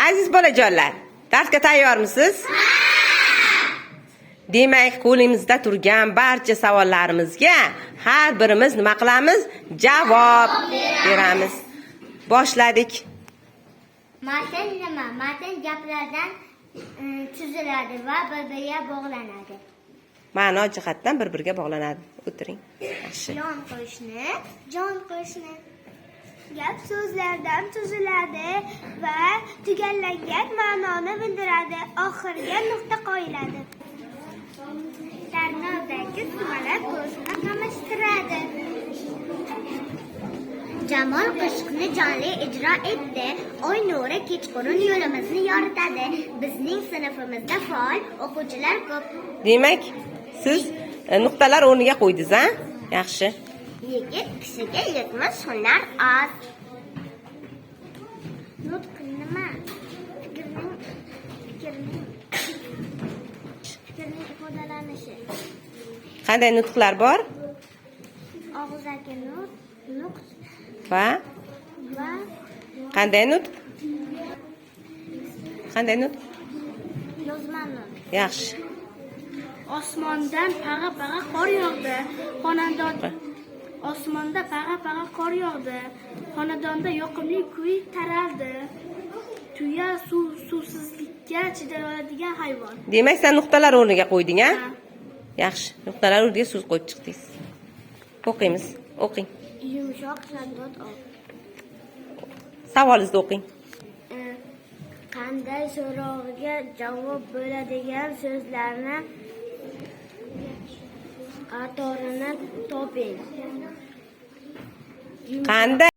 Aziz bolajonlar, darsga tayyormisiz? Demak, qo'limizda turgan barcha savollarimizga har birimiz nima qilamiz? Javob beramiz. Boshladik. Matn nima? Matn gaplardan tuziladi va bir-biriga bog'lanadi. Ma'no jihatdan bir-biriga bog'lanadi. O'tiring. Yaxshi. Jon qo'shni. Gap so'zlardan tuziladi va tugallangan ma'noni bildiradi. Oxiriga nuqta qo'yiladi. Tarnovdagi sumalak ko'zni qamashtiradi. Jamol qo'shiqni jonli ijro etdi. Oy nuri kechqurun yo'limizni yoritadi. Bizning sinfimizda faol o'quvchilar ko'p. Demak, siz nuqtalar o'rniga qo'ydingiz, ha? Yaxshi. Yigit kishiga yetmish hunar oz. Nutq nima? Fikrning ifodalanishi. Qanday nutqlar bor? Og'zaki nutq Va qanday nutq? Qanday nutq? yozma nutq. Yaxshi. Osmondan pag'a-pag'a qor yog'di. Osmonda pag'a-pag'a qor yog'di. Xonadonda yoqimli kuy taraldi. Tuya suvsizlikka chiday oladigan hayvon. Demak, sen nuqtalar o'rniga qo'yding, ha? Yaxshi. Nuqtalar o'rniga so'z qo'yib chiqdingiz. O'qiymiz. O'qing. Yumshoq shaddod ol. Savolingizni o'qing. Qanday so'rovga javob bo'ladigan so'zlarni qatorini toping. Qanday